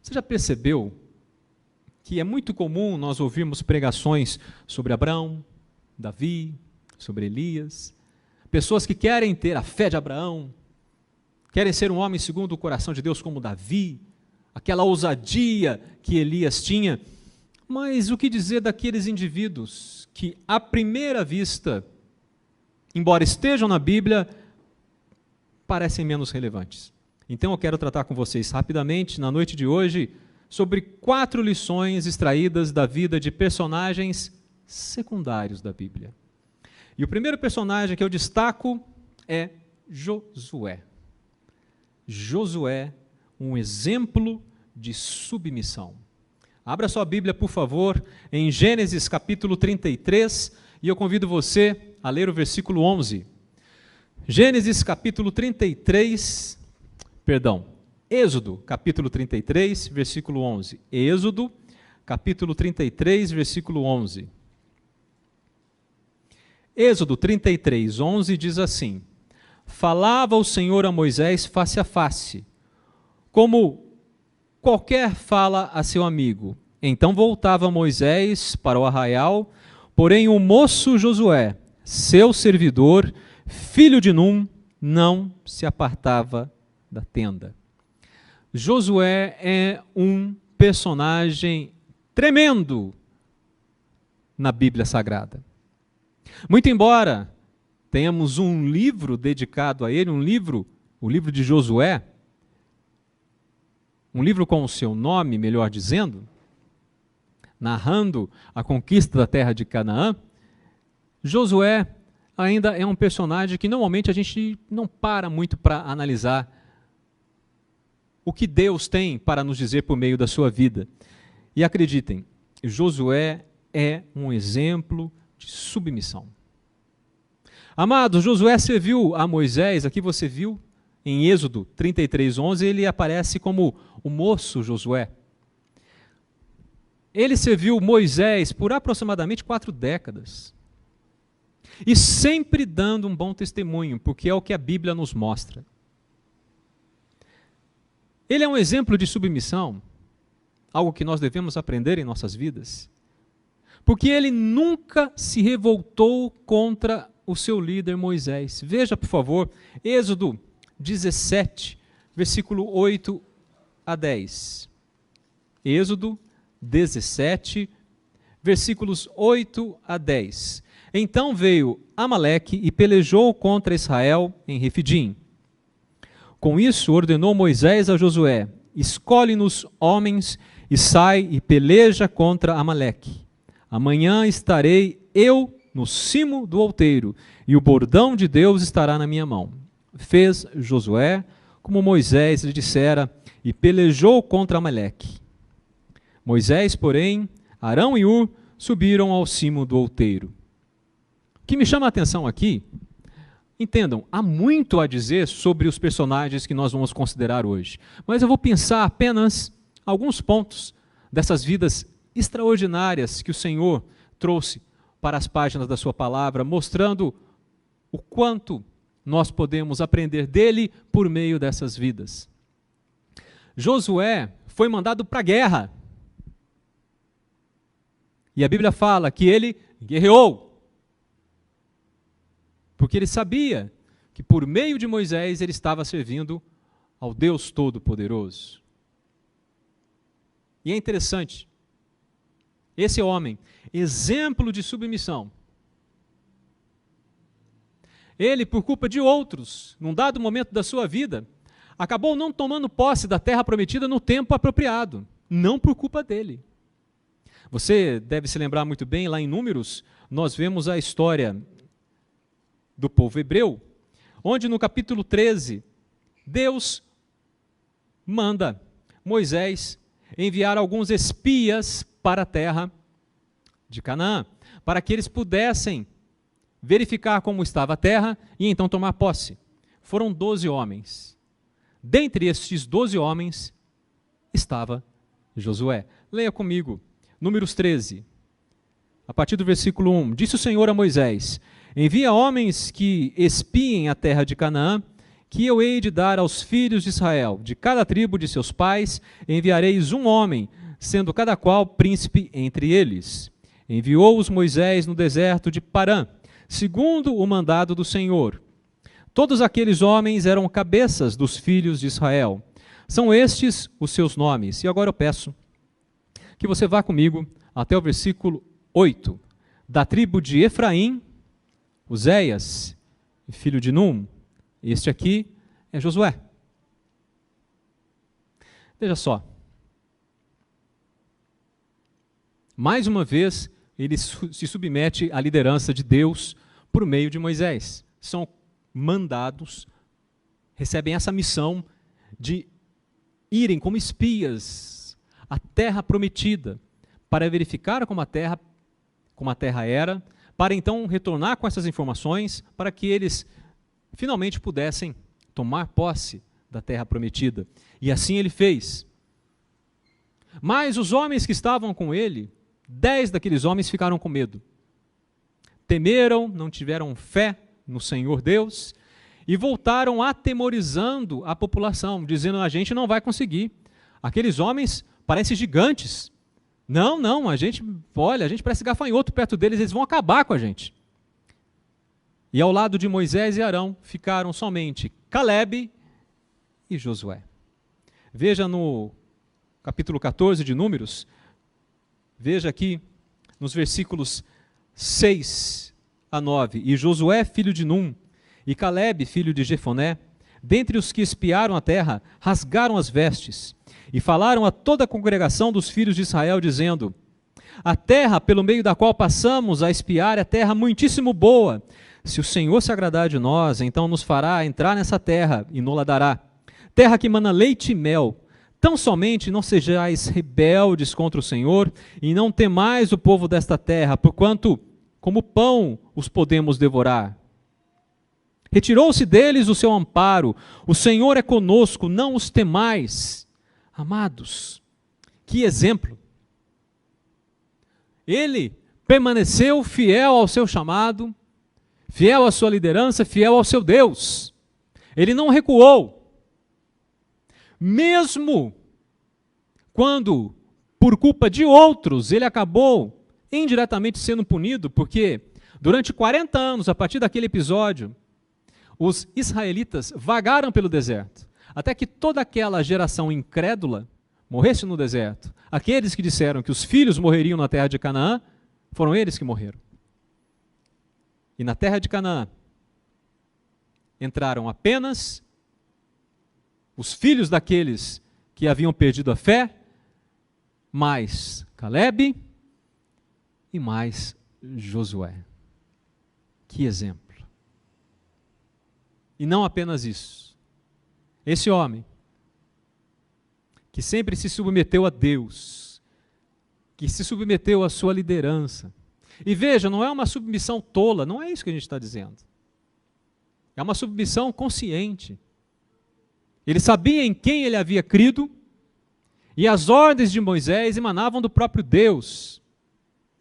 Você já percebeu que é muito comum nós ouvirmos pregações sobre Abraão, Davi, sobre Elias, pessoas que querem ter a fé de Abraão, querem ser um homem segundo o coração de Deus como Davi, aquela ousadia que Elias tinha, mas o que dizer daqueles indivíduos que, à primeira vista, embora estejam na Bíblia, parecem menos relevantes? Então eu quero tratar com vocês rapidamente, na noite de hoje, sobre 4 lições extraídas da vida de personagens secundários da Bíblia. E o primeiro personagem que eu destaco é Josué. Josué, um exemplo de submissão. Abra sua Bíblia, por favor, em Gênesis capítulo 33, e eu convido você a ler o versículo 11. Gênesis capítulo 33, Êxodo capítulo 33, versículo 11. Êxodo capítulo 33, versículo 11. Êxodo 33, 11 diz assim: falava o Senhor a Moisés face a face, como qualquer fala a seu amigo. Então voltava Moisés para o arraial, porém o moço Josué, seu servidor, filho de Num, não se apartava da tenda. Josué é um personagem tremendo na Bíblia Sagrada. Muito embora tenhamos um livro dedicado a ele, o livro de Josué, um livro com o seu nome, melhor dizendo, narrando a conquista da terra de Canaã, Josué ainda é um personagem que normalmente a gente não para muito para analisar o que Deus tem para nos dizer por meio da sua vida. E acreditem, Josué é um exemplo de submissão. Amados, Josué serviu a Moisés, aqui você viu, em Êxodo 33, 11, ele aparece como o moço Josué. Ele serviu Moisés por aproximadamente 4 décadas. E sempre dando um bom testemunho, porque é o que a Bíblia nos mostra. Ele é um exemplo de submissão, algo que nós devemos aprender em nossas vidas, porque ele nunca se revoltou contra o seu líder Moisés. Veja, por favor, Êxodo 17, versículo 8 a 10. Êxodo 17, versículos 8 a 10. Então veio Amaleque e pelejou contra Israel em Refidim. Com isso ordenou Moisés a Josué: escolhe-nos homens e sai e peleja contra Amaleque. Amanhã estarei eu no cimo do outeiro, e o bordão de Deus estará na minha mão. Fez Josué como Moisés lhe dissera, e pelejou contra Amaleque. Moisés, porém, Arão e Ur subiram ao cimo do outeiro. O que me chama a atenção aqui, entendam, há muito a dizer sobre os personagens que nós vamos considerar hoje, mas eu vou pensar apenas alguns pontos dessas vidas extraordinárias que o Senhor trouxe para as páginas da sua palavra, mostrando o quanto nós podemos aprender dele por meio dessas vidas. Josué foi mandado para a guerra. E a Bíblia fala que ele guerreou. Porque ele sabia que por meio de Moisés ele estava servindo ao Deus Todo-Poderoso. E é interessante, esse homem, exemplo de submissão, ele, por culpa de outros, num dado momento da sua vida, acabou não tomando posse da terra prometida no tempo apropriado, não por culpa dele. Você deve se lembrar muito bem, lá em Números, nós vemos a história do povo hebreu, onde no capítulo 13, Deus manda Moisés enviar alguns espias para a terra de Canaã, para que eles pudessem verificar como estava a terra e então tomar posse. Foram 12 homens. Dentre estes 12 homens estava Josué. Leia comigo, Números 13, a partir do versículo 1. Disse o Senhor a Moisés: envia homens que espiem a terra de Canaã, que eu hei de dar aos filhos de Israel. De cada tribo de seus pais enviareis um homem, sendo cada qual príncipe entre eles. Enviou-os Moisés no deserto de Parã, segundo o mandado do Senhor. Todos aqueles homens eram cabeças dos filhos de Israel. São estes os seus nomes. E agora eu peço que você vá comigo até o versículo 8. Da tribo de Efraim, Uzias, filho de Num. Este aqui é Josué. Veja só. Mais uma vez, ele se submete à liderança de Deus por meio de Moisés. São mandados, recebem essa missão de irem como espias à terra prometida, para verificar como a terra era, para então retornar com essas informações, para que eles finalmente pudessem tomar posse da terra prometida. E assim ele fez. Mas os homens que estavam com ele, 10 daqueles homens ficaram com medo. Temeram, não tiveram fé no Senhor Deus e voltaram atemorizando a população, dizendo: a gente não vai conseguir. Aqueles homens parecem gigantes. Não, a gente parece gafanhoto perto deles, eles vão acabar com a gente. E ao lado de Moisés e Arão ficaram somente Calebe e Josué. Veja no capítulo 14 de Números, veja aqui nos versículos 6 a 9. E Josué, filho de Num, e Calebe, filho de Jefoné, dentre os que espiaram a terra, rasgaram as vestes e falaram a toda a congregação dos filhos de Israel, dizendo: a terra pelo meio da qual passamos a espiar é terra muitíssimo boa. Se o Senhor se agradar de nós, então nos fará entrar nessa terra e nos-la dará. Terra que mana leite e mel. Tão somente não sejais rebeldes contra o Senhor e não temais o povo desta terra, porquanto como pão os podemos devorar. Retirou-se deles o seu amparo. O Senhor é conosco, não os temais. Amados, que exemplo! Ele permaneceu fiel ao seu chamado, fiel à sua liderança, fiel ao seu Deus. Ele não recuou. Mesmo quando, por culpa de outros, ele acabou indiretamente sendo punido, porque durante 40 anos, a partir daquele episódio, os israelitas vagaram pelo deserto, até que toda aquela geração incrédula morresse no deserto. Aqueles que disseram que os filhos morreriam na terra de Canaã, foram eles que morreram. E na terra de Canaã entraram apenas os filhos daqueles que haviam perdido a fé, mais Calebe e mais Josué. Que exemplo! E não apenas isso. Esse homem, que sempre se submeteu a Deus, que se submeteu à sua liderança. E veja, não é uma submissão tola, não é isso que a gente está dizendo. É uma submissão consciente. Ele sabia em quem ele havia crido, e as ordens de Moisés emanavam do próprio Deus.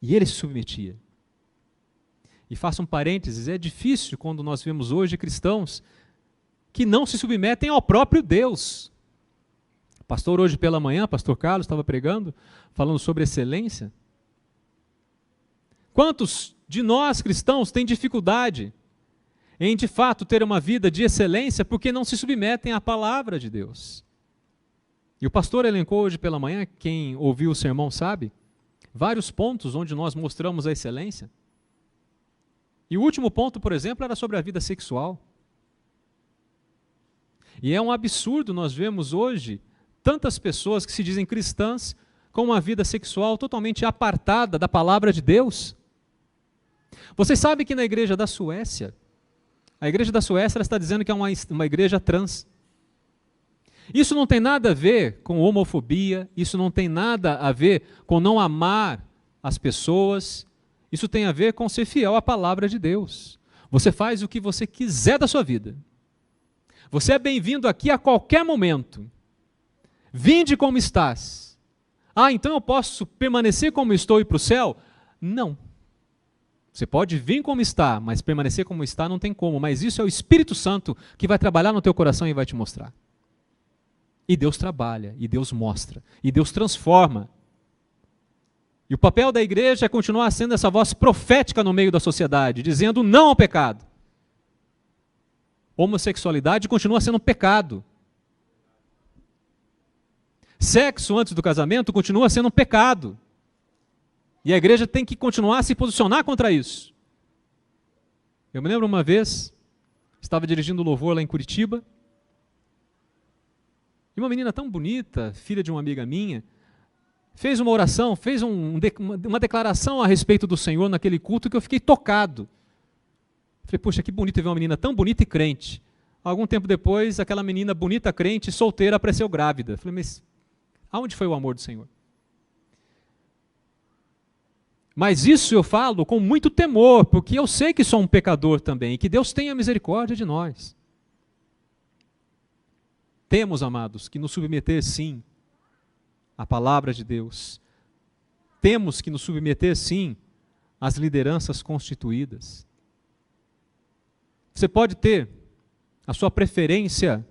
E ele se submetia. E faço um parênteses, é difícil quando nós vemos hoje cristãos que não se submetem ao próprio Deus. O pastor hoje pela manhã, pastor Carlos, estava pregando, falando sobre excelência. Quantos de nós cristãos têm dificuldade em de fato ter uma vida de excelência porque não se submetem à palavra de Deus? E o pastor elencou hoje pela manhã, quem ouviu o sermão sabe, vários pontos onde nós mostramos a excelência. E o último ponto, por exemplo, era sobre a vida sexual. E é um absurdo nós vemos hoje tantas pessoas que se dizem cristãs com uma vida sexual totalmente apartada da palavra de Deus. Vocês sabem que na igreja da Suécia, a igreja da Suécia ela está dizendo que é uma igreja trans. Isso não tem nada a ver com homofobia, isso não tem nada a ver com não amar as pessoas, isso tem a ver com ser fiel à palavra de Deus. Você faz o que você quiser da sua vida. Você é bem-vindo aqui a qualquer momento. Vinde como estás. Ah, então eu posso permanecer como estou e ir para o céu? Não. Você pode vir como está, mas permanecer como está não tem como. Mas isso é o Espírito Santo que vai trabalhar no teu coração e vai te mostrar. E Deus trabalha, e Deus mostra, e Deus transforma. E o papel da igreja é continuar sendo essa voz profética no meio da sociedade, dizendo não ao pecado. Homossexualidade continua sendo um pecado. Sexo antes do casamento continua sendo um pecado. E a igreja tem que continuar a se posicionar contra isso. Eu me lembro uma vez, estava dirigindo louvor lá em Curitiba, e uma menina tão bonita, filha de uma amiga minha, fez uma oração, fez uma declaração a respeito do Senhor naquele culto que eu fiquei tocado. Falei, poxa, que bonito ver uma menina tão bonita e crente. Algum tempo depois, aquela menina bonita, crente, solteira, apareceu grávida. Falei, mas aonde foi o amor do Senhor? Mas isso eu falo com muito temor, porque eu sei que sou um pecador também, e que Deus tenha misericórdia de nós. Temos, amados, que nos submeter, sim, à palavra de Deus. Temos que nos submeter, sim, às lideranças constituídas. Você pode ter a sua preferência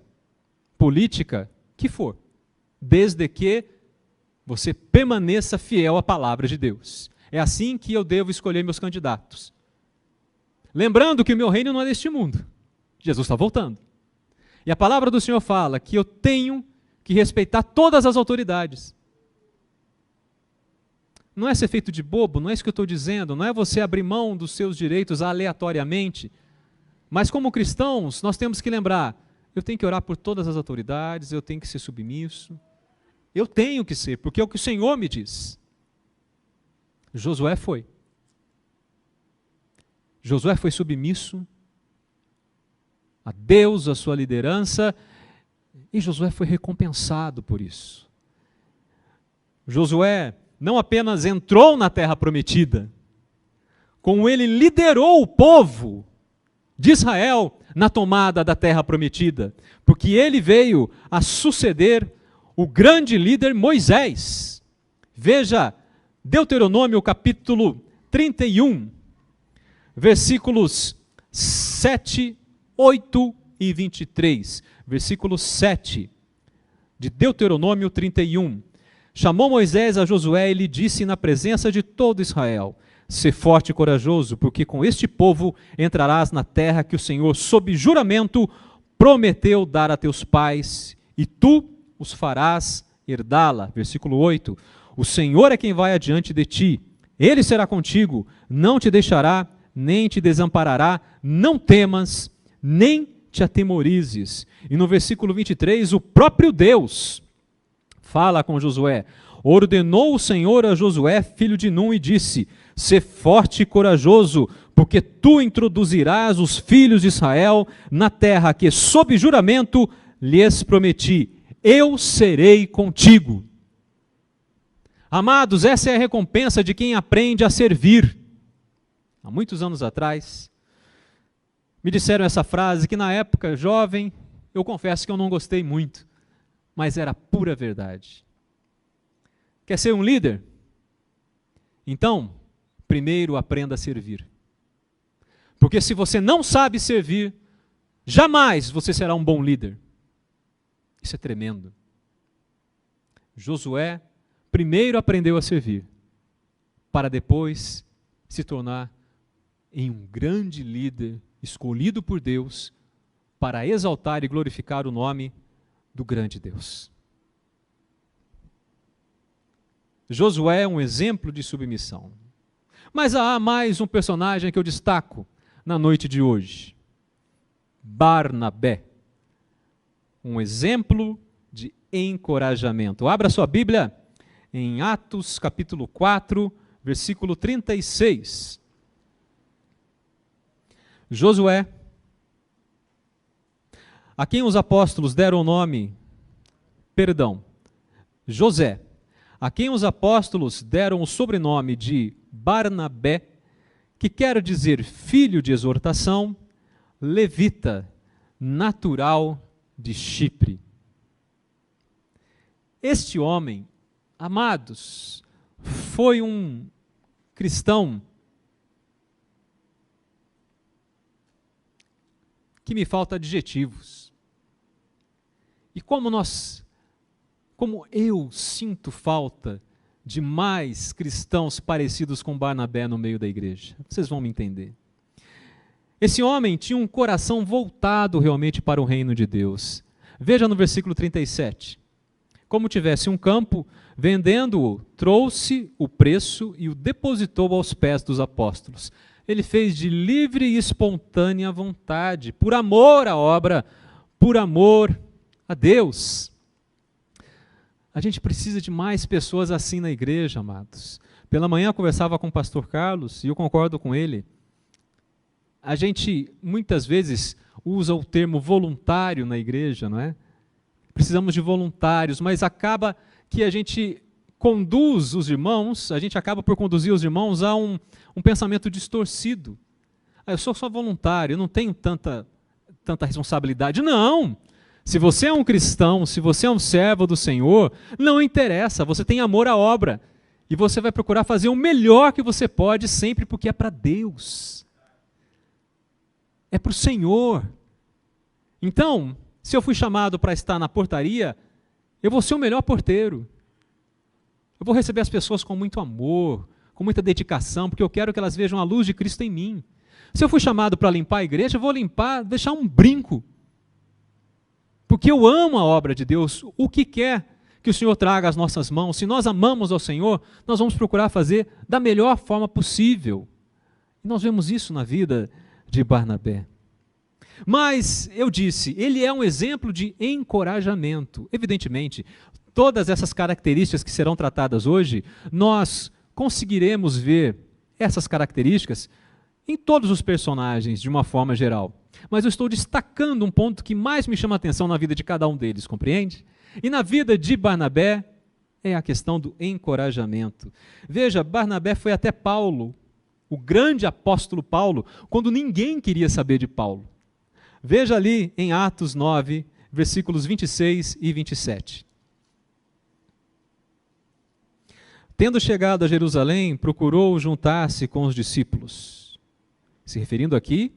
política, que for, desde que você permaneça fiel à palavra de Deus. É assim que eu devo escolher meus candidatos. Lembrando que o meu reino não é deste mundo. Jesus está voltando. E a palavra do Senhor fala que eu tenho que respeitar todas as autoridades. Não é ser feito de bobo, não é isso que eu estou dizendo, não é você abrir mão dos seus direitos aleatoriamente. Mas como cristãos, nós temos que lembrar, eu tenho que orar por todas as autoridades, eu tenho que ser submisso. Eu tenho que ser, porque é o que o Senhor me diz. Josué foi. Josué foi submisso a Deus, a sua liderança, e Josué foi recompensado por isso. Josué não apenas entrou na terra prometida, como ele liderou o povo de Israel na tomada da terra prometida, porque ele veio a suceder o grande líder Moisés. Veja, Deuteronômio capítulo 31, versículos 7, 8 e 23. Versículo 7 de Deuteronômio 31. Chamou Moisés a Josué e lhe disse na presença de todo Israel: sê forte e corajoso, porque com este povo entrarás na terra que o Senhor, sob juramento, prometeu dar a teus pais, e tu os farás herdá-la. Versículo 8. O Senhor é quem vai adiante de ti, Ele será contigo, não te deixará, nem te desamparará, não temas, nem te atemorizes. E no versículo 23, o próprio Deus fala com Josué. Ordenou o Senhor a Josué, filho de Num, e disse: sê forte e corajoso, porque tu introduzirás os filhos de Israel na terra que, sob juramento, lhes prometi. Eu serei contigo. Amados, essa é a recompensa de quem aprende a servir. Há muitos anos atrás, me disseram essa frase que na época, jovem, eu confesso que eu não gostei muito, mas era pura verdade. Quer ser um líder? Então, primeiro aprenda a servir. Porque se você não sabe servir, jamais você será um bom líder. Isso é tremendo. Josué primeiro aprendeu a servir, para depois se tornar em um grande líder escolhido por Deus para exaltar e glorificar o nome do grande Deus. Josué é um exemplo de submissão. Mas há mais um personagem que eu destaco na noite de hoje. Barnabé. Um exemplo de encorajamento. Abra sua Bíblia em Atos capítulo 4, versículo 36. Josué, a quem os apóstolos deram o nome, José, a quem os apóstolos deram o sobrenome de Barnabé, que quer dizer filho de exortação, levita, natural de Chipre. Este homem, amados, foi um cristão que me falta adjetivos. E como eu sinto falta de mais cristãos parecidos com Barnabé no meio da igreja. Vocês vão me entender. Esse homem tinha um coração voltado realmente para o reino de Deus. Veja no versículo 37. Como tivesse um campo, vendendo-o, trouxe o preço e o depositou aos pés dos apóstolos. Ele fez de livre e espontânea vontade, por amor à obra, por amor a Deus. A gente precisa de mais pessoas assim na igreja, amados. Pela manhã eu conversava com o pastor Carlos, e eu concordo com ele. A gente, muitas vezes, usa o termo voluntário na igreja, não é? Precisamos de voluntários, mas acaba que a gente conduz os irmãos, a gente acaba por conduzir os irmãos a um pensamento distorcido. Eu sou só voluntário, eu não tenho tanta responsabilidade. Não! Se você é um cristão, se você é um servo do Senhor, não interessa, você tem amor à obra. E você vai procurar fazer o melhor que você pode sempre, porque é para Deus. É para o Senhor. Então, se eu fui chamado para estar na portaria, eu vou ser o melhor porteiro. Eu vou receber as pessoas com muito amor, com muita dedicação, porque eu quero que elas vejam a luz de Cristo em mim. Se eu fui chamado para limpar a igreja, eu vou limpar, deixar um brinco. Porque eu amo a obra de Deus. O que quer que o Senhor traga às nossas mãos, se nós amamos ao Senhor, nós vamos procurar fazer da melhor forma possível. E nós vemos isso na vida de Barnabé. Mas, eu disse, ele é um exemplo de encorajamento. Evidentemente, todas essas características que serão tratadas hoje, nós conseguiremos ver essas características em todos os personagens, de uma forma geral. Mas eu estou destacando um ponto que mais me chama a atenção na vida de cada um deles, compreende? E na vida de Barnabé, é a questão do encorajamento. Veja, Barnabé foi até Paulo, o grande apóstolo Paulo, quando ninguém queria saber de Paulo. Veja ali em Atos 9, versículos 26 e 27. Tendo chegado a Jerusalém, procurou juntar-se com os discípulos. Se referindo aqui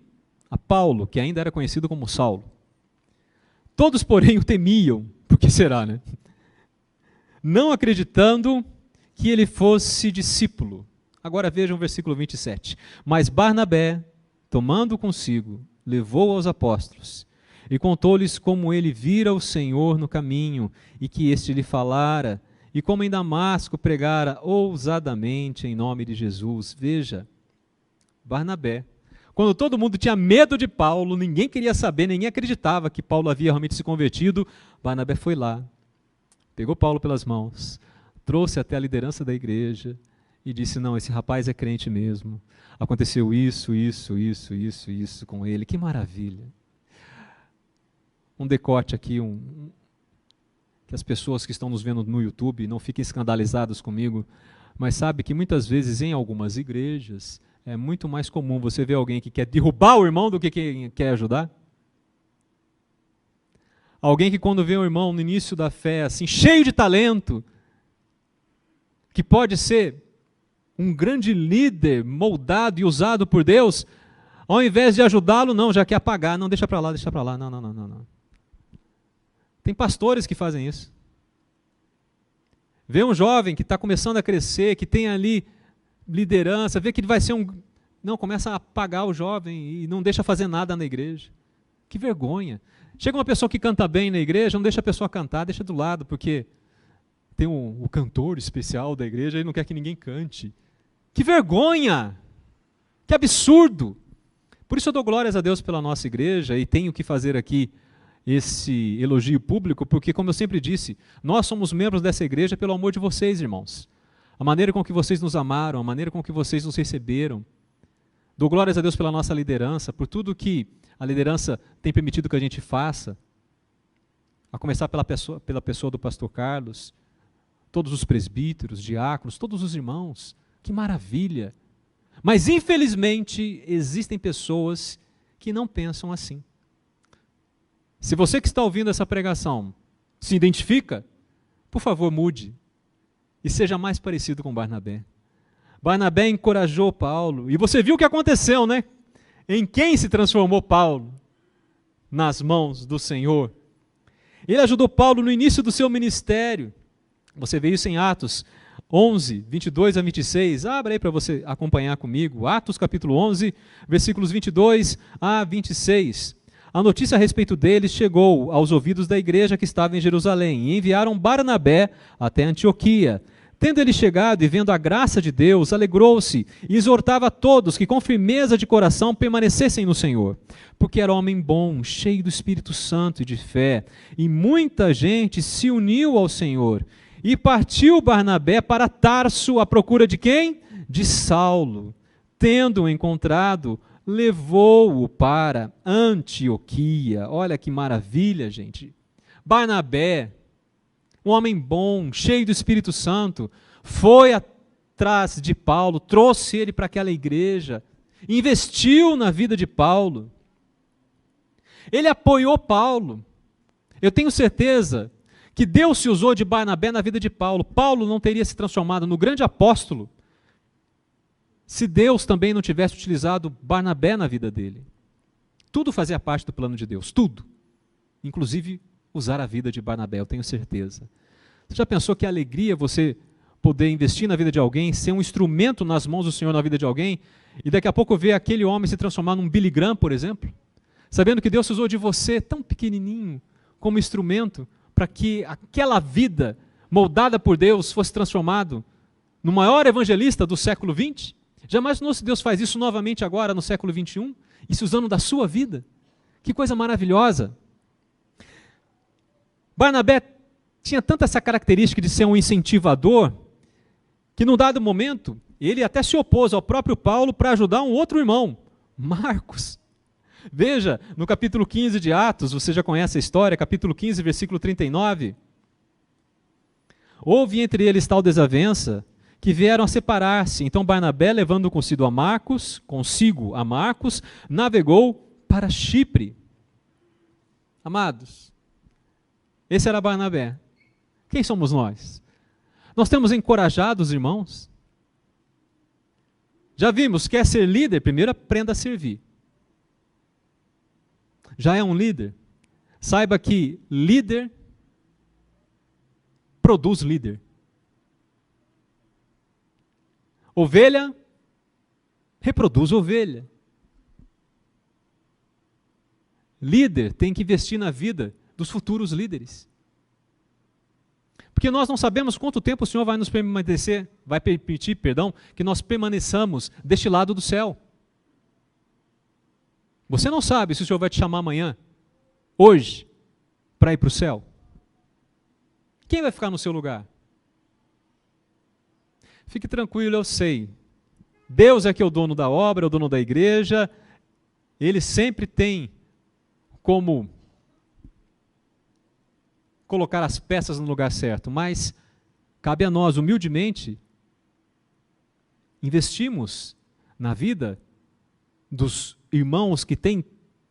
a Paulo, que ainda era conhecido como Saulo. Todos, porém, o temiam, por que será, né? Não acreditando que ele fosse discípulo. Agora vejam o versículo 27. Mas Barnabé, tomando consigo, levou aos apóstolos e contou-lhes como ele vira o Senhor no caminho e que este lhe falara, e como em Damasco pregara ousadamente em nome de Jesus. Veja, Barnabé, quando todo mundo tinha medo de Paulo, ninguém queria saber, ninguém acreditava que Paulo havia realmente se convertido, Barnabé foi lá, pegou Paulo pelas mãos, trouxe até a liderança da igreja e disse, não, esse rapaz é crente mesmo. Aconteceu isso com ele, que maravilha. Um decote aqui, que as pessoas que estão nos vendo no YouTube não fiquem escandalizadas comigo, mas sabe que muitas vezes em algumas igrejas é muito mais comum você ver alguém que quer derrubar o irmão do que quem quer ajudar. Alguém que quando vê o irmão no início da fé, assim, cheio de talento, que pode ser um grande líder moldado e usado por Deus, ao invés de ajudá-lo, não, já quer apagar, não, deixa para lá, não. Tem pastores que fazem isso. Vê um jovem que está começando a crescer, que tem ali liderança, vê que ele vai ser não, começa a apagar o jovem e não deixa fazer nada na igreja. Que vergonha. Chega uma pessoa que canta bem na igreja, não deixa a pessoa cantar, deixa do lado, porque tem o cantor especial da igreja e não quer que ninguém cante. Que vergonha! Que absurdo! Por isso eu dou glórias a Deus pela nossa igreja e tenho que fazer aqui esse elogio público, porque, como eu sempre disse, nós somos membros dessa igreja pelo amor de vocês, irmãos. A maneira com que vocês nos amaram, a maneira com que vocês nos receberam. Dou glórias a Deus pela nossa liderança, por tudo que a liderança tem permitido que a gente faça, a começar pela pessoa do pastor Carlos, todos os presbíteros, diáconos, todos os irmãos. Que maravilha! Mas, infelizmente, existem pessoas que não pensam assim. Se você que está ouvindo essa pregação se identifica, por favor, mude e seja mais parecido com Barnabé. Barnabé encorajou Paulo, e você viu o que aconteceu, né? Em quem se transformou Paulo? nas mãos do Senhor. Ele ajudou Paulo no início do seu ministério. Você vê isso em Atos 11, 22 a 26. Abra aí para você acompanhar comigo. Atos capítulo 11, versículos 22 a 26. A notícia a respeito deles chegou aos ouvidos da igreja que estava em Jerusalém e enviaram Barnabé até Antioquia. Tendo ele chegado e vendo a graça de Deus, alegrou-se e exortava a todos que com firmeza de coração permanecessem no Senhor, porque era homem bom, cheio do Espírito Santo e de fé, e muita gente se uniu ao Senhor. E partiu Barnabé para Tarso à procura de quem? De Saulo. Tendo-o encontrado, levou-o para Antioquia. Olha que maravilha, gente. Barnabé, um homem bom, cheio do Espírito Santo, foi atrás de Paulo, trouxe ele para aquela igreja, investiu na vida de Paulo. Ele apoiou Paulo. Eu tenho certeza que Deus se usou de Barnabé na vida de Paulo. Paulo não teria se transformado no grande apóstolo se Deus também não tivesse utilizado Barnabé na vida dele. Tudo fazia parte do plano de Deus, tudo. Inclusive usar a vida de Barnabé, eu tenho certeza. Você já pensou que alegria você poder investir na vida de alguém, ser um instrumento nas mãos do Senhor na vida de alguém, e daqui a pouco ver aquele homem se transformar num Billy Graham, por exemplo? Sabendo que Deus usou de você, tão pequenininho, como instrumento, para que aquela vida moldada por Deus fosse transformado no maior evangelista do século XX? Jamais se Deus faz isso novamente agora, no século XXI, e se usando da sua vida. Que coisa maravilhosa! Barnabé tinha tanta essa característica de ser um incentivador, que num dado momento, ele até se opôs ao próprio Paulo para ajudar um outro irmão, Marcos. Veja, no capítulo 15 de Atos, você já conhece a história, capítulo 15, versículo 39. Houve entre eles tal desavença, que vieram a separar-se. Então Barnabé, levando consigo a Marcos, navegou para Chipre. Amados, esse era Barnabé. Quem somos nós? Nós temos encorajado os irmãos. Já vimos, quer ser líder? Primeiro aprenda a servir. Já é um líder? Saiba que líder produz líder. Ovelha reproduz ovelha. Líder tem que investir na vida dos futuros líderes. Porque nós não sabemos quanto tempo o Senhor vai permitir, que nós permaneçamos deste lado do céu. Você não sabe se o Senhor vai te chamar amanhã, hoje, para ir para o céu. Quem vai ficar no seu lugar? Fique tranquilo, eu sei. Deus é que é o dono da obra, é o dono da igreja. Ele sempre tem como colocar as peças no lugar certo, mas cabe a nós, humildemente, investimos na vida dos irmãos que têm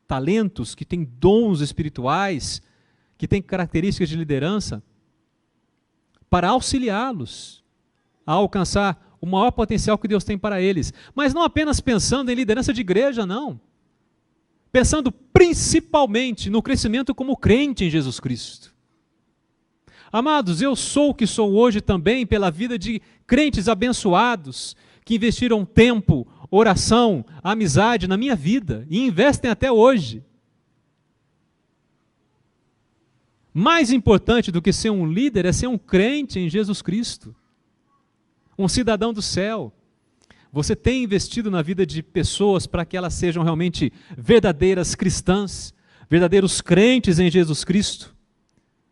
talentos, que têm dons espirituais, que têm características de liderança, para auxiliá-los a alcançar o maior potencial que Deus tem para eles. Mas não apenas pensando em liderança de igreja, não. Pensando principalmente no crescimento como crente em Jesus Cristo. Amados, eu sou o que sou hoje também pela vida de crentes abençoados, que investiram tempo, oração, amizade na minha vida, e investem até hoje. Mais importante do que ser um líder é ser um crente em Jesus Cristo. Um cidadão do céu. Você tem investido na vida de pessoas para que elas sejam realmente verdadeiras cristãs, verdadeiros crentes em Jesus Cristo?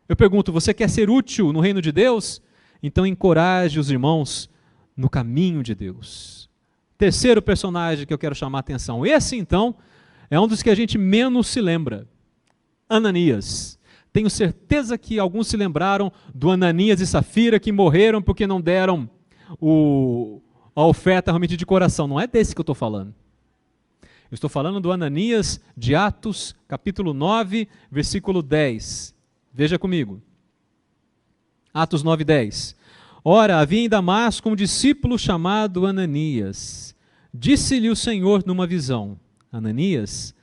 Eu pergunto, você quer ser útil no reino de Deus? Então encoraje os irmãos no caminho de Deus. Terceiro personagem que eu quero chamar a atenção. Esse, então, é um dos que a gente menos se lembra. Ananias. Tenho certeza que alguns se lembraram do Ananias e Safira que morreram porque não deram a oferta realmente de coração. Não é desse que eu estou falando. Eu estou falando do Ananias de Atos, capítulo 9, versículo 10. Veja comigo. Atos 9, 10. Ora, havia em Damasco um discípulo chamado Ananias. Disse-lhe o Senhor numa visão: Ananias,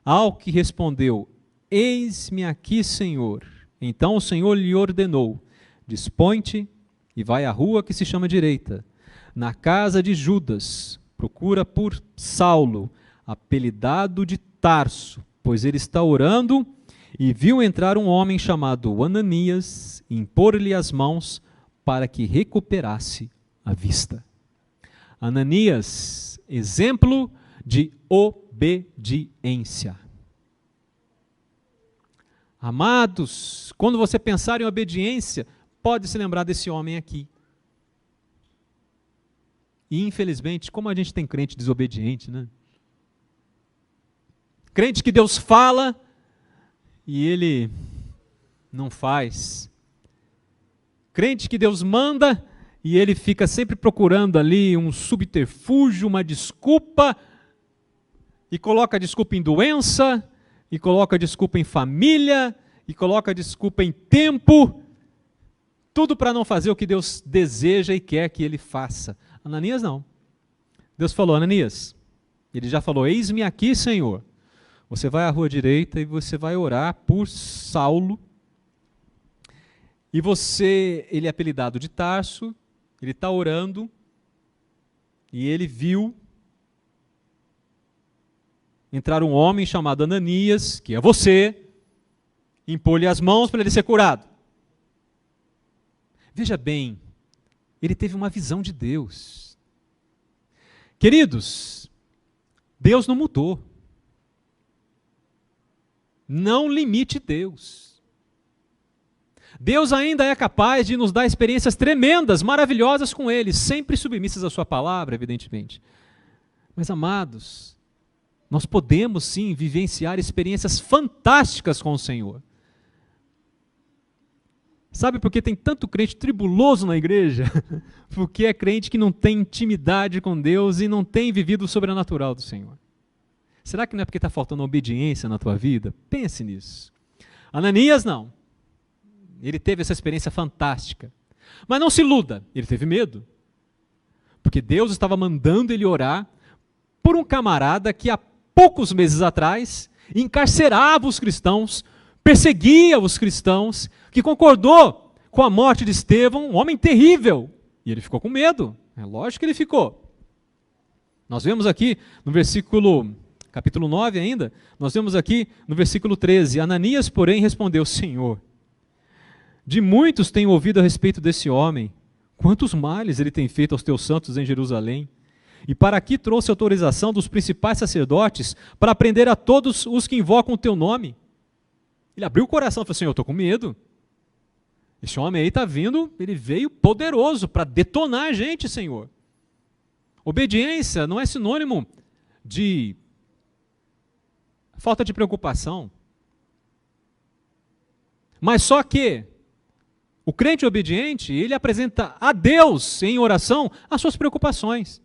ao que respondeu: eis-me aqui, Senhor. Então o Senhor lhe ordenou: dispõe-te e vai à rua que se chama Direita, na casa de Judas, procura por Saulo, apelidado de Tarso, pois ele está orando, e viu entrar um homem chamado Ananias, e impor-lhe as mãos para que recuperasse a vista. Ananias, exemplo de obediência. Amados, quando você pensar em obediência, pode se lembrar desse homem aqui. E infelizmente, como a gente tem crente desobediente, né? Crente que Deus fala e ele não faz. Crente que Deus manda e ele fica sempre procurando ali um subterfúgio, uma desculpa, e coloca desculpa em doença, e coloca desculpa em família, e coloca desculpa em tempo, tudo para não fazer o que Deus deseja e quer que ele faça. Ananias não. Deus falou: Ananias, ele já falou: eis-me aqui, Senhor. Você vai à rua direita e você vai orar por Saulo. E ele é apelidado de Tarso, ele está orando, e ele viu entrar um homem chamado Ananias, que é você, impor-lhe as mãos para ele ser curado. Veja bem, ele teve uma visão de Deus. Queridos, Deus não mudou. Não limite Deus. Deus ainda é capaz de nos dar experiências tremendas, maravilhosas com Ele, sempre submissas à sua palavra, evidentemente. Mas, amados, nós podemos sim vivenciar experiências fantásticas com o Senhor. Sabe por que tem tanto crente tribuloso na igreja? Porque é crente que não tem intimidade com Deus e não tem vivido o sobrenatural do Senhor. Será que não é porque está faltando obediência na tua vida? Pense nisso. Ananias não. Ele teve essa experiência fantástica. Mas não se iluda, ele teve medo. Porque Deus estava mandando ele orar por um camarada que há poucos meses atrás encarcerava os cristãos, perseguia os cristãos, que concordou com a morte de Estevão, um homem terrível. E ele ficou com medo. É lógico que ele ficou. Nós vemos aqui no versículo, capítulo 9 ainda, nós vemos aqui no versículo 13, Ananias, porém, respondeu: Senhor, de muitos tenho ouvido a respeito desse homem, quantos males ele tem feito aos teus santos em Jerusalém. E para aqui trouxe autorização dos principais sacerdotes para prender a todos os que invocam o teu nome. Ele abriu o coração e falou: Senhor, eu estou com medo. Esse homem aí está vindo, ele veio poderoso para detonar a gente, Senhor. Obediência não é sinônimo de falta de preocupação. Mas só que o crente obediente, ele apresenta a Deus em oração as suas preocupações.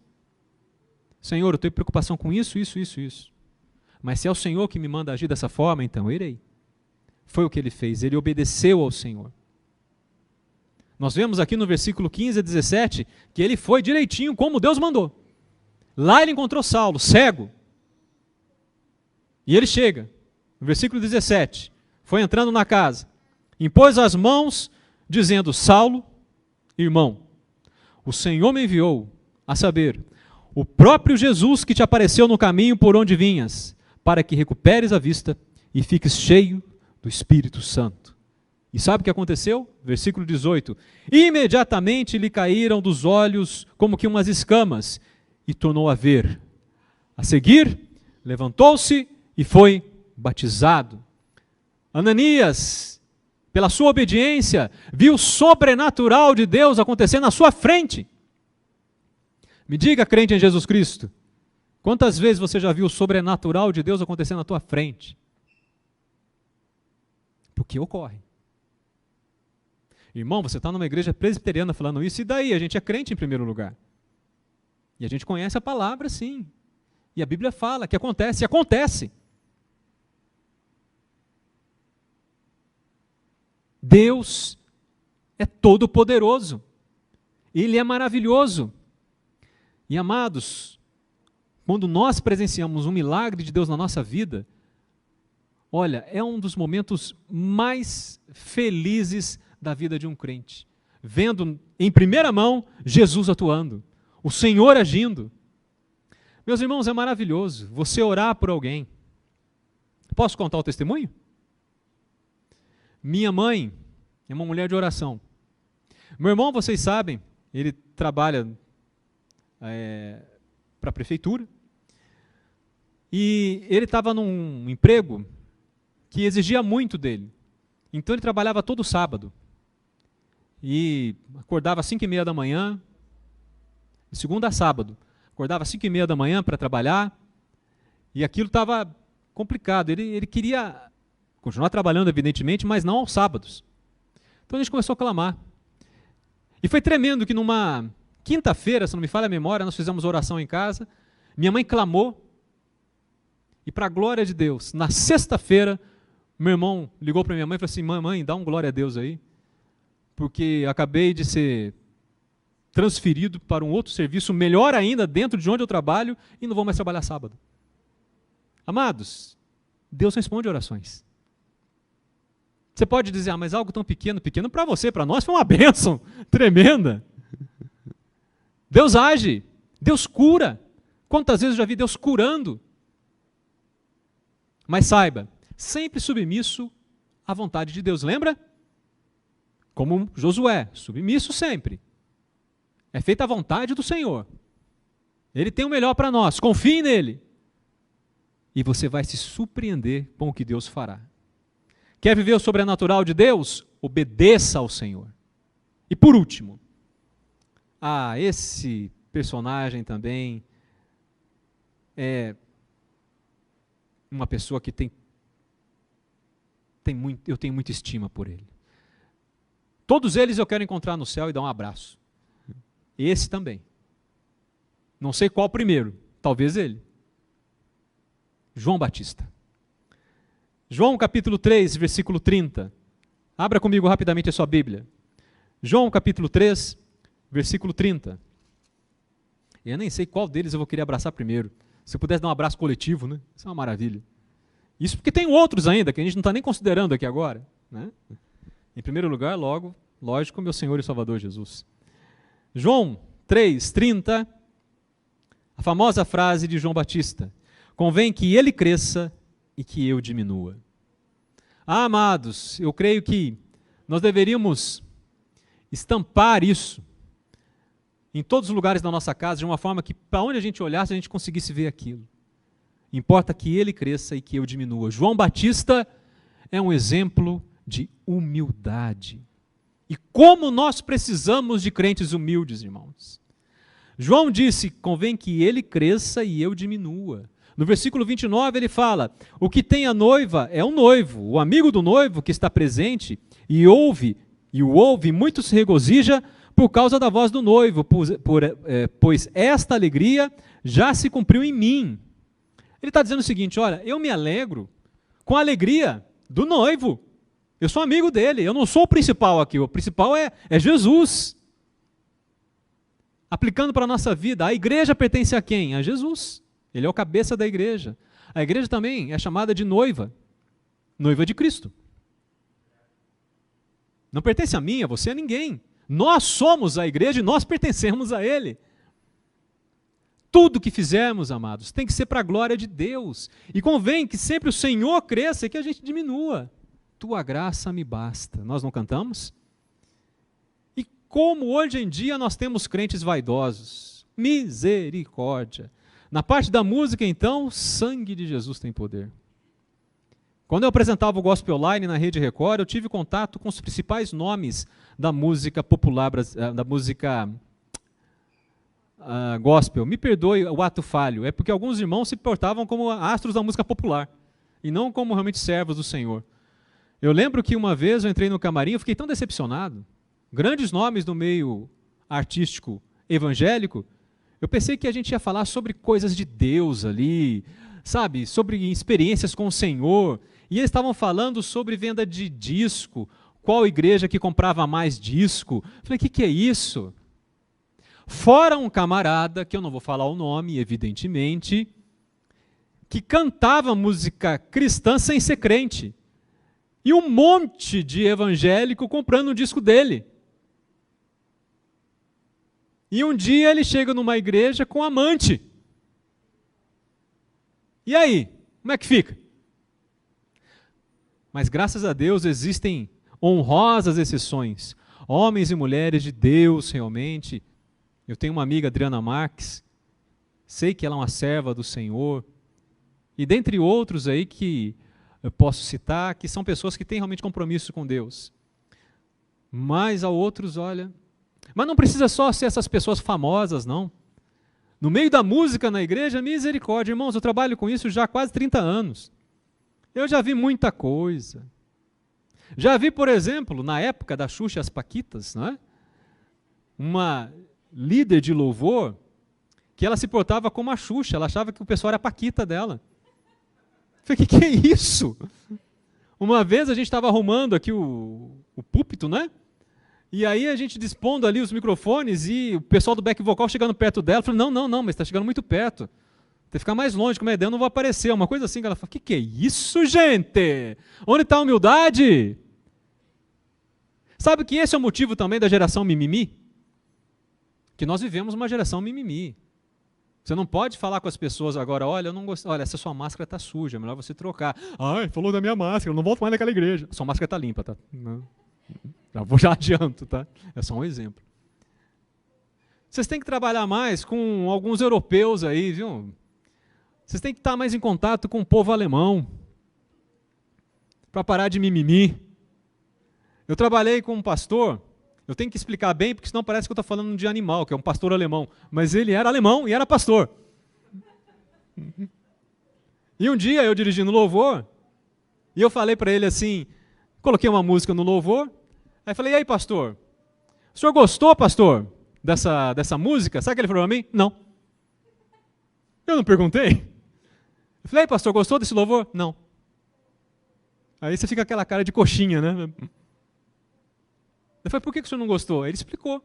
Senhor, eu tenho preocupação com isso, isso, isso, isso. Mas se é o Senhor que me manda agir dessa forma, então eu irei. Foi o que ele fez, ele obedeceu ao Senhor. Nós vemos aqui no versículo 15 a 17 que ele foi direitinho como Deus mandou. Lá ele encontrou Saulo, cego. E ele chega, no versículo 17, foi entrando na casa, impôs as mãos, dizendo: Saulo, irmão, o Senhor me enviou, a saber, o próprio Jesus que te apareceu no caminho por onde vinhas, para que recuperes a vista e fiques cheio do Espírito Santo. E sabe o que aconteceu? Versículo 18. Imediatamente lhe caíram dos olhos como que umas escamas, e tornou a ver. A seguir, levantou-se e foi batizado. Ananias, pela sua obediência, viu o sobrenatural de Deus acontecer na sua frente. Me diga, crente em Jesus Cristo, quantas vezes você já viu o sobrenatural de Deus acontecer na tua frente? Porque ocorre. Irmão, você está numa igreja presbiteriana falando isso, e daí? A gente é crente em primeiro lugar. E a gente conhece a palavra, sim. E a Bíblia fala que acontece, e acontece. Deus é todo poderoso. Ele é maravilhoso. E amados, quando nós presenciamos um milagre de Deus na nossa vida, Olha, é um dos momentos mais felizes da vida de um crente. Vendo em primeira mão Jesus atuando, o Senhor agindo. Meus irmãos, é maravilhoso você orar por alguém. Posso contar o testemunho? Minha mãe é uma mulher de oração. Meu irmão, vocês sabem, ele trabalha para a prefeitura. E ele estava num emprego que exigia muito dele. Então ele trabalhava todo sábado. E acordava às 5h30 da manhã, de segunda a sábado. Acordava às 5h30 da manhã para trabalhar. E aquilo estava complicado. Ele queria continuar trabalhando, evidentemente, mas não aos sábados. Então a gente começou a clamar. E foi tremendo que numa quinta-feira, se não me falha a memória, nós fizemos oração em casa. Minha mãe clamou. E para a glória de Deus, na sexta-feira, meu irmão ligou para minha mãe e falou assim: mãe, dá um glória a Deus aí, porque acabei de ser transferido para um outro serviço, melhor ainda, dentro de onde eu trabalho, e não vou mais trabalhar sábado. Amados, Deus responde orações. Você pode dizer, mas algo tão pequeno para você, para nós foi uma bênção tremenda. Deus age, Deus cura. Quantas vezes eu já vi Deus curando? Mas saiba, sempre submisso à vontade de Deus. Lembra? Como Josué, submisso sempre. É feita a vontade do Senhor. Ele tem o melhor para nós. Confie nele. E você vai se surpreender com o que Deus fará. Quer viver o sobrenatural de Deus? Obedeça ao Senhor. E por último, esse personagem também é uma pessoa que eu tenho muita estima por ele. Todos eles eu quero encontrar no céu e dar um abraço. Esse também. Não sei qual primeiro, talvez ele. João Batista. João capítulo 3, versículo 30. Abra comigo rapidamente a sua Bíblia. João capítulo 3, versículo 30. Eu nem sei qual deles eu vou querer abraçar primeiro. Se eu pudesse dar um abraço coletivo, né? Isso é uma maravilha. Isso porque tem outros ainda, que a gente não está nem considerando aqui agora. Né? Em primeiro lugar, lógico, meu Senhor e Salvador Jesus. João 3:30, a famosa frase de João Batista: convém que ele cresça e que eu diminua. Amados, eu creio que nós deveríamos estampar isso em todos os lugares da nossa casa, de uma forma que, para onde a gente olhasse, a gente conseguisse ver aquilo. Importa que ele cresça e que eu diminua. João Batista é um exemplo de humildade. E como nós precisamos de crentes humildes, irmãos. João disse, convém que ele cresça e eu diminua. No versículo 29 ele fala, o que tem a noiva é o noivo, o amigo do noivo que está presente e o ouve, muito se regozija por causa da voz do noivo, pois esta alegria já se cumpriu em mim. Ele está dizendo o seguinte, olha, eu me alegro com a alegria do noivo. Eu sou amigo dele, eu não sou o principal aqui, o principal é Jesus. Aplicando para a nossa vida, a igreja pertence a quem? A Jesus. Ele é o cabeça da igreja. A igreja também é chamada de noiva, noiva de Cristo. Não pertence a mim, a você, a ninguém. Nós somos a igreja e nós pertencemos a Ele. Tudo que fizermos, amados, tem que ser para a glória de Deus. E convém que sempre o Senhor cresça e que a gente diminua. Tua graça me basta. Nós não cantamos? E como hoje em dia nós temos crentes vaidosos. Misericórdia. Na parte da música, então, o sangue de Jesus tem poder. Quando eu apresentava o Gospel Online na Rede Record, eu tive contato com os principais nomes da música popular, da música gospel. Me perdoe o ato falho, é porque alguns irmãos se portavam como astros da música popular, e não como realmente servos do Senhor. Eu lembro que uma vez eu entrei no camarim, eu fiquei tão decepcionado. Grandes nomes do meio artístico evangélico, eu pensei que a gente ia falar sobre coisas de Deus ali, sabe, sobre experiências com o Senhor, e eles estavam falando sobre venda de disco, qual igreja que comprava mais disco. Falei, o que é isso? Fora um camarada, que eu não vou falar o nome, evidentemente, que cantava música cristã sem ser crente. E um monte de evangélico comprando um disco dele. E um dia ele chega numa igreja com amante. E aí? Como é que fica? Mas graças a Deus existem honrosas exceções. Homens e mulheres de Deus realmente. Eu tenho uma amiga, Adriana Marques. Sei que ela é uma serva do Senhor. E dentre outros aí que eu posso citar, que são pessoas que têm realmente compromisso com Deus. Mas há outros, olha... Mas não precisa só ser essas pessoas famosas, não. No meio da música na igreja, misericórdia. Irmãos, eu trabalho com isso já há quase 30 anos. Eu já vi muita coisa. Já vi, por exemplo, na época da Xuxa e as Paquitas, não é? Uma líder de louvor que ela se portava como a Xuxa, ela achava que o pessoal era a Paquita dela. Eu falei, que é isso? Uma vez a gente estava arrumando aqui o púlpito, né? E aí a gente dispondo ali os microfones e o pessoal do back vocal chegando perto dela, falou, não, mas está chegando muito perto. Tem que ficar mais longe, como é ideia, eu não vou aparecer. Uma coisa assim, que ela falou, que é isso, gente? Onde está a humildade? Sabe que esse é o motivo também da geração mimimi? Que nós vivemos uma geração mimimi. Você não pode falar com as pessoas agora, olha, eu não gosto, olha, essa sua máscara está suja, é melhor você trocar. Ai, falou da minha máscara, eu não volto mais naquela igreja. Sua máscara está limpa, tá? Não. Já adianto, tá? É só um exemplo. Vocês têm que trabalhar mais com alguns europeus aí, viu? Vocês têm que estar mais em contato com o povo alemão, para parar de mimimi. Eu trabalhei com um pastor, eu tenho que explicar bem, porque senão parece que eu estou falando de animal, que é um pastor alemão. Mas ele era alemão e era pastor. E um dia eu dirigindo louvor, e eu falei para ele assim, coloquei uma música no louvor, aí falei, e aí pastor, o senhor gostou, pastor, dessa música? Sabe o que ele falou para mim? Não. Eu não perguntei. Eu falei, pastor, gostou desse louvor? Não. Aí você fica com aquela cara de coxinha, né? Eu falei, por que o senhor não gostou? Ele explicou.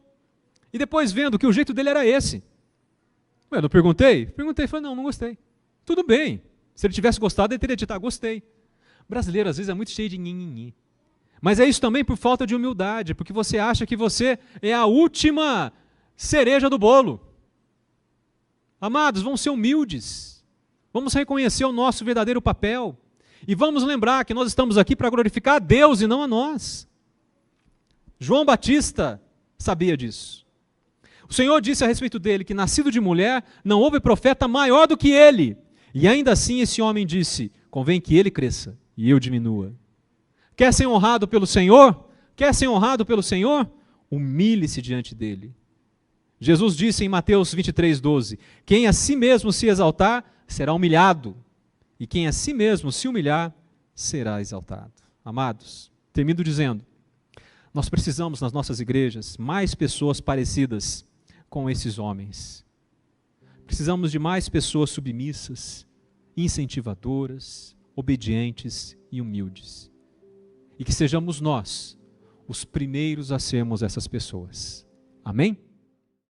E depois vendo que o jeito dele era esse. Eu não perguntei? Perguntei, falei, não gostei. Tudo bem. Se ele tivesse gostado, ele teria dito, gostei. Brasileiro, às vezes, é muito cheio de nhinhinhi. Mas é isso também por falta de humildade, porque você acha que você é a última cereja do bolo. Amados, vamos ser humildes. Vamos reconhecer o nosso verdadeiro papel. E vamos lembrar que nós estamos aqui para glorificar a Deus e não a nós. João Batista sabia disso. O Senhor disse a respeito dele que, nascido de mulher, não houve profeta maior do que ele. E ainda assim esse homem disse, convém que ele cresça e eu diminua. Quer ser honrado pelo Senhor? Quer ser honrado pelo Senhor? Humilhe-se diante dele. Jesus disse em Mateus 23:12, quem a si mesmo se exaltar, será humilhado. E quem a si mesmo se humilhar, será exaltado. Amados, termino dizendo, nós precisamos nas nossas igrejas mais pessoas parecidas com esses homens. Precisamos de mais pessoas submissas, incentivadoras, obedientes e humildes. E que sejamos nós os primeiros a sermos essas pessoas. Amém?